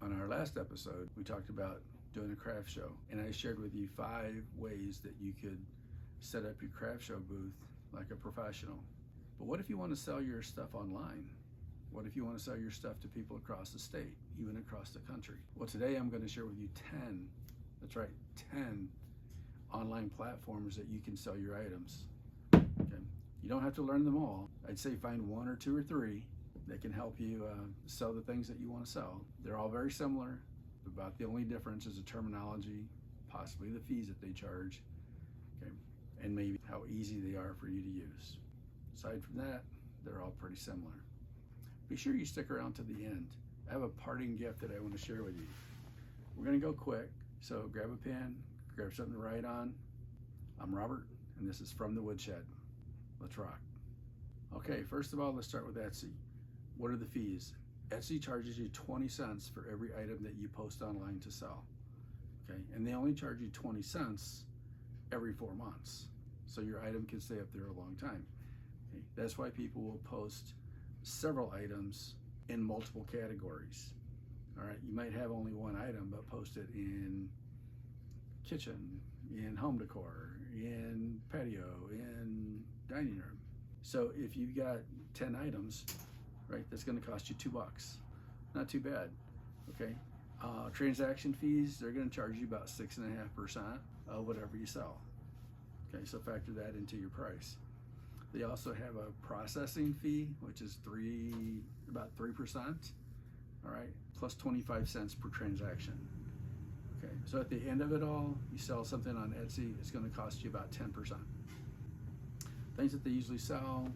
On our last episode, we talked about doing a craft show, and I shared with you 5 ways that you could set up your craft show booth like a professional. But what if you want to sell your stuff online? What if you want to sell your stuff to people across the state, even across the country? Well, today I'm going to share with you 10, that's right, 10 online platforms that you can sell your items. Okay. You don't have to learn them all. I'd say find 1 or 2 or 3 that can help you sell the things that you want to sell. They're all very similar. About the only difference is the terminology, possibly the fees that they charge, okay, and maybe how easy they are for you to use. Aside from that, they're all pretty similar. Be sure you stick around to the end. I have a parting gift that I want to share with you. We're going to go quick, so grab a pen, grab something to write on. I'm Robert, and this is From the Woodshed. Let's rock. Okay, first of all, let's start with Etsy. What are the fees? Etsy charges you 20 cents for every item that you post online to sell. Okay, and they only charge you 20 cents every 4 months. So your item can stay up there a long time. Okay, that's why people will post several items in multiple categories. All right, you might have only one item, but post it in kitchen, in home decor, in patio, in dining room. So if you've got 10 items, right, that's going to cost you $2. Not too bad. Okay. Transaction fees, they're going to charge you about 6.5% of whatever you sell. Okay, so factor that into your price. They also have a processing fee, which is about 3%. All right, plus 25 cents per transaction. Okay, so at the end of it all, you sell something on Etsy, it's going to cost you about 10%. Things that they usually sell: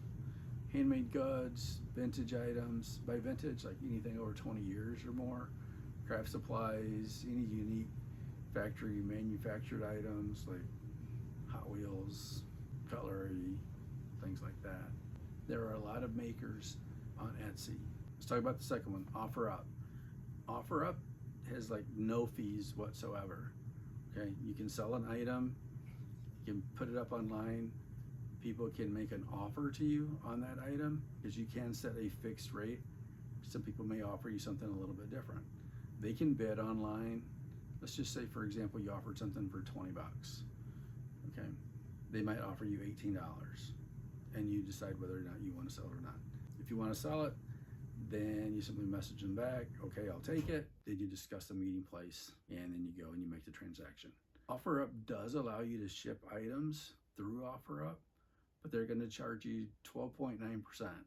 handmade goods, vintage items. By vintage, like anything over 20 years or more. Craft supplies, any unique factory manufactured items like Hot Wheels, cutlery, things like that. There are a lot of makers on Etsy. Let's talk about the second one, OfferUp. OfferUp has like no fees whatsoever. Okay, you can sell an item, you can put it up online. People can make an offer to you on that item because you can set a fixed rate. Some people may offer you something a little bit different. They can bid online. Let's just say, for example, you offered something for 20 bucks. Okay, they might offer you $18, and you decide whether or not you want to sell it or not. If you want to sell it, then you simply message them back, okay, I'll take it. Then you discuss the meeting place, and then you go and you make the transaction. OfferUp does allow you to ship items through OfferUp, but they're going to charge you 12.9%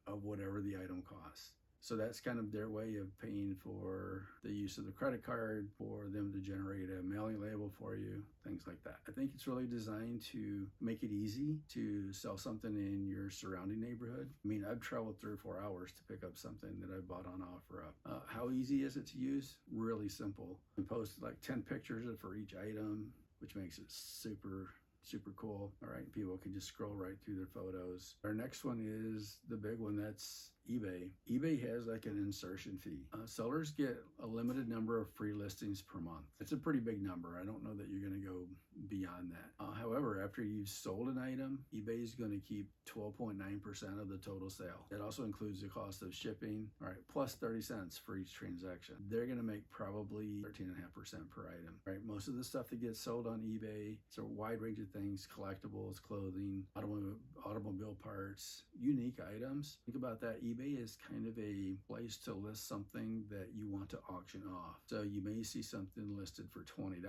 of whatever the item costs. So that's kind of their way of paying for the use of the credit card, for them to generate a mailing label for you, things like that. I think it's really designed to make it easy to sell something in your surrounding neighborhood. I mean, I've traveled 3 or 4 hours to pick up something that I bought on OfferUp. How easy is it to use? Really simple. I post like 10 pictures for each item, which makes it super cool. All right, people can just scroll right through their photos. Our next one is the big one, that's eBay. eBay has like an insertion fee. Sellers get a limited number of free listings per month. It's a pretty big number. I don't know that you're going to go beyond that. However, after you've sold an item, eBay is going to keep 12.9% of the total sale. That also includes the cost of shipping, all right, plus 30 cents for each transaction. They're going to make probably 13.5% per item, right? Most of the stuff that gets sold on eBay, it's a wide range of things: collectibles, clothing, automobile parts, unique items. Think about that. eBay is kind of a place to list something that you want to auction off. So you may see something listed for $20,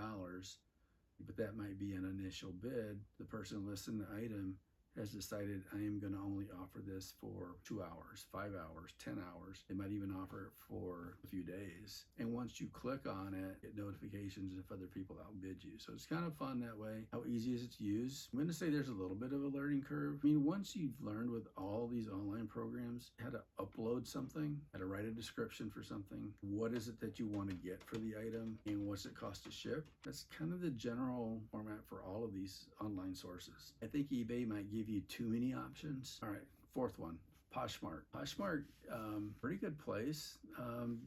but that might be an initial bid. The person listing the item has decided, I am going to only offer this for 2 hours, 5 hours, 10 hours. They might even offer it for a few days. And once you click on it, get notifications if other people outbid you. So it's kind of fun that way. How easy is it to use? I'm going to say there's a little bit of a learning curve. I mean, once you've learned with all these online programs how to upload something, how to write a description for something, what is it that you want to get for the item, and what's it cost to ship, that's kind of the general format for all of these online sources. I think eBay might give you too many options. All right, fourth one, Poshmark. Poshmark, pretty good place.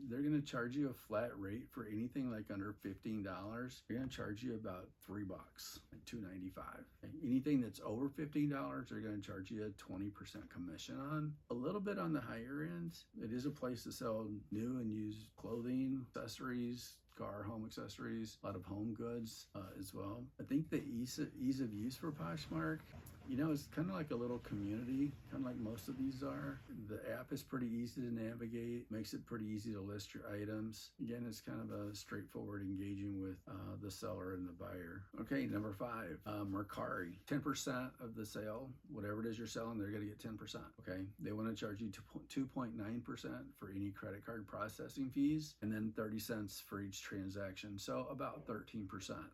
They're going to charge you a flat rate for anything like under $15. They're going to charge you about $3, like $2.95. Okay. Anything that's over $15, they're going to charge you a 20% commission on. A little bit on the higher end. It is a place to sell new and used clothing, accessories, car, home accessories, a lot of home goods as well. I think the ease of use for Poshmark, you know, it's kind of like a little community, kind of like most of these are. The app is pretty easy to navigate, makes it pretty easy to list your items. Again, it's kind of a straightforward engaging with the seller and the buyer. Okay, number 5, Mercari. 10% of the sale, whatever it is you're selling, they're going to get 10%. Okay, they want to charge you 2.9% for any credit card processing fees, and then 30 cents for each transaction. So about 13%.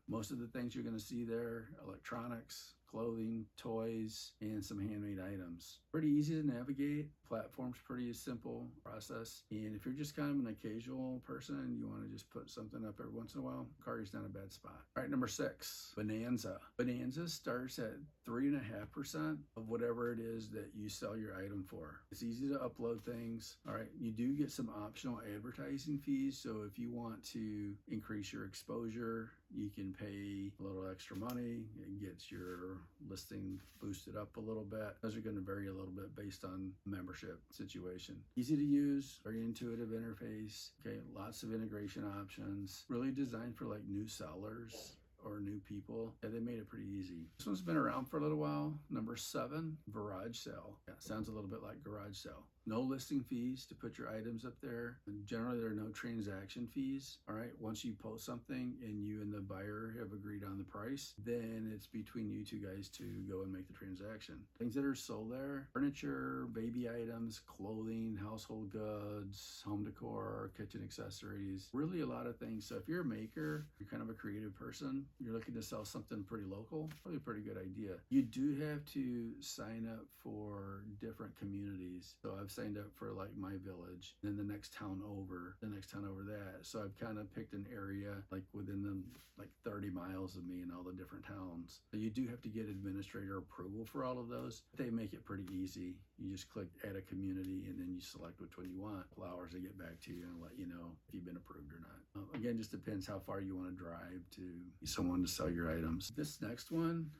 Most of the things you're going to see there, electronics, clothing, toys, and some handmade items. Pretty easy to navigate. Platform's pretty simple process. And if you're just kind of an occasional person and you want to just put something up every once in a while, Mercari's not a bad spot. All right, number 6, Bonanza. Bonanza starts at 3.5% of whatever it is that you sell your item for. It's easy to upload things. All right, you do get some optional advertising fees. So if you want to increase your exposure, you can pay a little extra money. It gets your listing boosted up a little bit. Those are going to vary a little bit based on membership situation. Easy to use, very intuitive interface. Okay, lots of integration options. Really designed for like new sellers or new people. Yeah, they made it pretty easy. This one's been around for a little while. Number 7, Garage Sale. Yeah, sounds a little bit like Garage Sale. No listing fees to put your items up there. And generally, there are no transaction fees. All right, once you post something and you and the buyer have agreed on the price, then it's between you two guys to go and make the transaction. Things that are sold there: furniture, baby items, clothing, household goods, home decor, kitchen accessories, really a lot of things. So if you're a maker, you're kind of a creative person, you're looking to sell something pretty local, probably a pretty good idea. You do have to sign up for different communities. So I've signed up for like my village, then the next town over that. So I've kind of picked an area like within the like 30 miles of me in all the different towns. So you do have to get administrator approval for all of those. They make it pretty easy. You just click add a community and then you select which one you want. Flowers, they get back to you and let you know if you've been approved or not. Again, just depends how far you want to drive to someone to sell your items. This next one,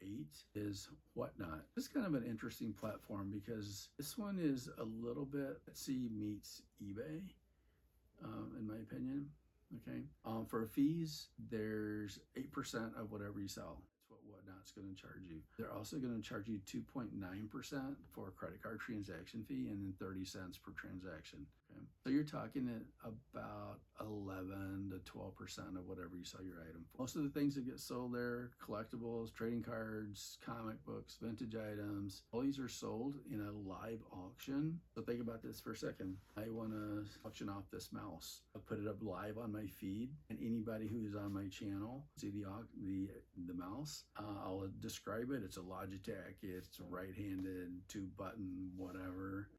8, is Whatnot. This is kind of an interesting platform because this one is a little bit Etsy meets eBay, in my opinion. Okay. For fees, there's 8% of whatever you sell. That's what Whatnot's going to charge you. They're also going to charge you 2.9% for a credit card transaction fee and then 30 cents per transaction. Okay. So you're talking at about 11 to 12% of whatever you sell your item for. Most of the things that get sold there, collectibles, trading cards, comic books, vintage items, all these are sold in a live auction. So think about this for a second. I want to auction off this mouse. I'll put it up live on my feed, and anybody who is on my channel see the mouse. I'll describe it. It's a Logitech. It's right-handed, 2-button, whatever.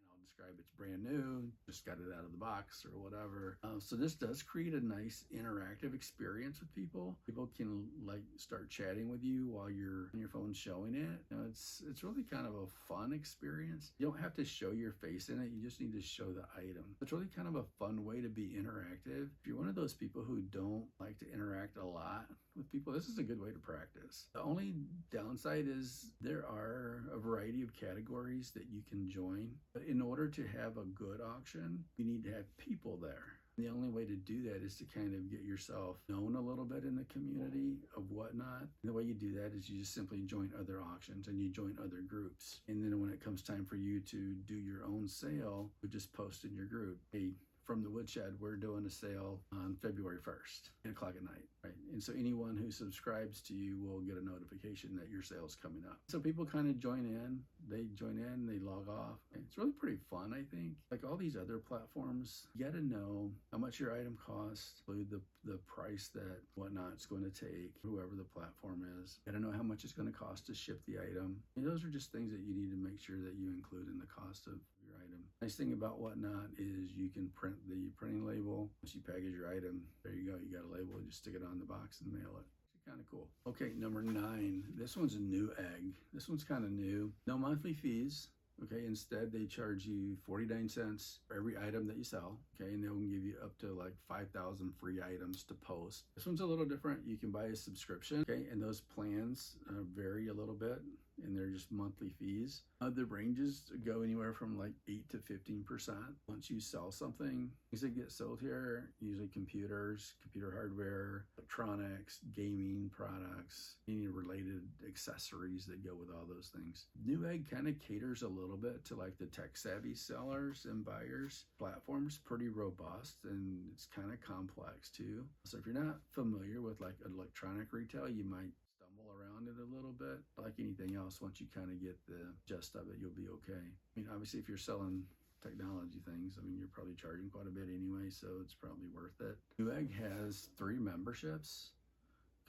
It's brand new, just got it out of the box or whatever. So this does create a nice interactive experience with people. People can like start chatting with you while you're on your phone showing it. You know, it's really kind of a fun experience. You don't have to show your face in it. You just need to show the item. It's really kind of a fun way to be interactive. If you're one of those people who don't like to interact a lot with people, this is a good way to practice. The only downside is there are a variety of categories that you can join, but in order to have a good auction, you need to have people there. The only way to do that is to kind of get yourself known a little bit in the community of Whatnot. And the way you do that is you just simply join other auctions and you join other groups. And then when it comes time for you to do your own sale, you just post in your group, hey, from the Woodshed, we're doing a sale on February 1st, 10 o'clock at night, right? And so anyone who subscribes to you will get a notification that your sale's coming up. So people kind of join in, they log off. It's really pretty fun, I think. Like all these other platforms, you gotta know how much your item costs, include the price that Whatnot's going to take, whoever the platform is. You gotta know how much it's going to cost to ship the item. And those are just things that you need to make sure that you include in the cost of your item. Nice thing about Whatnot is you can print the printing label. Once you package your item, there you go. You got a label. You just stick it on the box and mail it. It's kind of cool. Okay, number 9. This one's a new egg. This one's kind of new. No monthly fees. Okay, instead they charge you 49 cents for every item that you sell. Okay, and they'll give you up to like 5,000 free items to post. This one's a little different. You can buy a subscription. Okay, and those plans vary a little bit and they're just monthly fees. The ranges go anywhere from like 8 to 15%. Once you sell something, things that get sold here, usually computers, computer hardware, electronics, gaming products, any related accessories that go with all those things. Newegg kind of caters a little bit to like the tech savvy sellers and buyers. Platform's pretty robust and it's kind of complex too. So if you're not familiar with like electronic retail, you might stumble around it a little bit. Like anything else, once you kind of get the gist of it, you'll be okay. I mean, obviously, if you're selling technology things, I mean, you're probably charging quite a bit anyway, so it's probably worth it. Newegg has 3 memberships.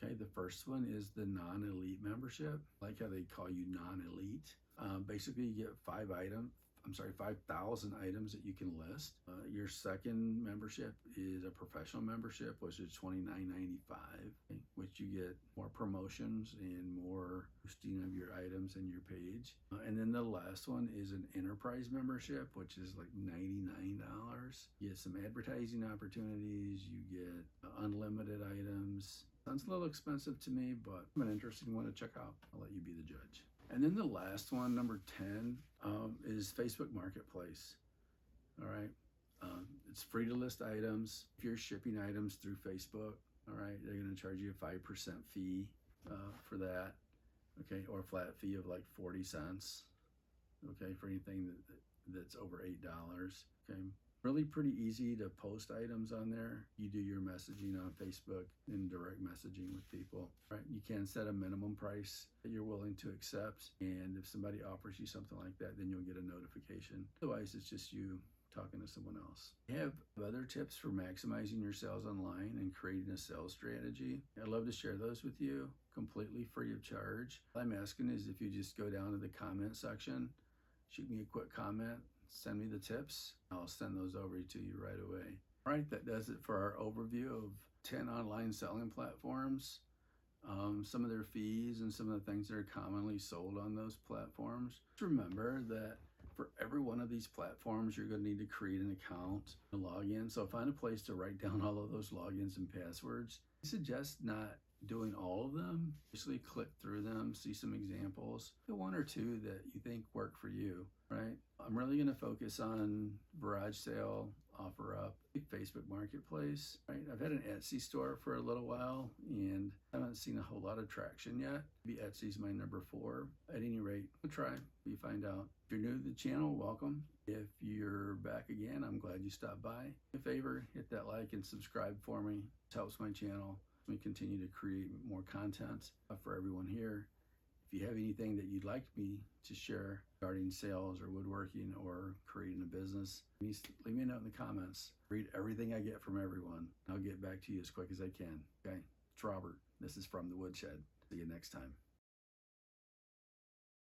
Okay, the first one is the non-elite membership. I like how they call you non-elite. Basically, you get 5,000 items that you can list. Your second membership is a professional membership, which is $29.95, which you get more promotions and more boosting of your items and your page. And then the last one is an enterprise membership, which is like $99. You get some advertising opportunities, you get unlimited items. Sounds a little expensive to me, but I'm an interesting one to check out. I'll let you be the judge. And then the last one, number 10, is Facebook Marketplace. All right. It's free to list items. If you're shipping items through Facebook, all right, they're going to charge you a 5% fee for that. Okay. Or a flat fee of like 40 cents. Okay. For anything that's over $8. Okay. Really pretty easy to post items on there. You do your messaging on Facebook and direct messaging with people, right? You can set a minimum price that you're willing to accept. And if somebody offers you something like that, then you'll get a notification. Otherwise, it's just you talking to someone else. I have other tips for maximizing your sales online and creating a sales strategy. I'd love to share those with you completely free of charge. All I'm asking is if you just go down to the comment section, shoot me a quick comment, send me the tips. I'll send those over to you right away. All right, that does it for our overview of 10 online selling platforms, some of their fees and some of the things that are commonly sold on those platforms. Just remember that for every one of these platforms, you're going to need to create an account and log in. So find a place to write down all of those logins and passwords. I suggest not doing all of them. Basically click through them, see some examples, the 1 or 2 that you think work for you, right? I'm really going to focus on garage sale, OfferUp, Facebook Marketplace, right? I've had an Etsy store for a little while and haven't seen a whole lot of traction yet. Maybe Etsy's my number 4. At any rate, we'll try, you find out. If you're new to the channel, welcome. If you're back again, I'm glad you stopped by. Do me a favor, hit that like and subscribe for me. It helps my channel. We continue to create more content for everyone here. If you have anything that you'd like me to share regarding sales or woodworking or creating a business, please leave me a note in the comments. Read everything I get from everyone. I'll get back to you as quick as I can. Okay, it's Robert. This is from the Woodshed. See you next time.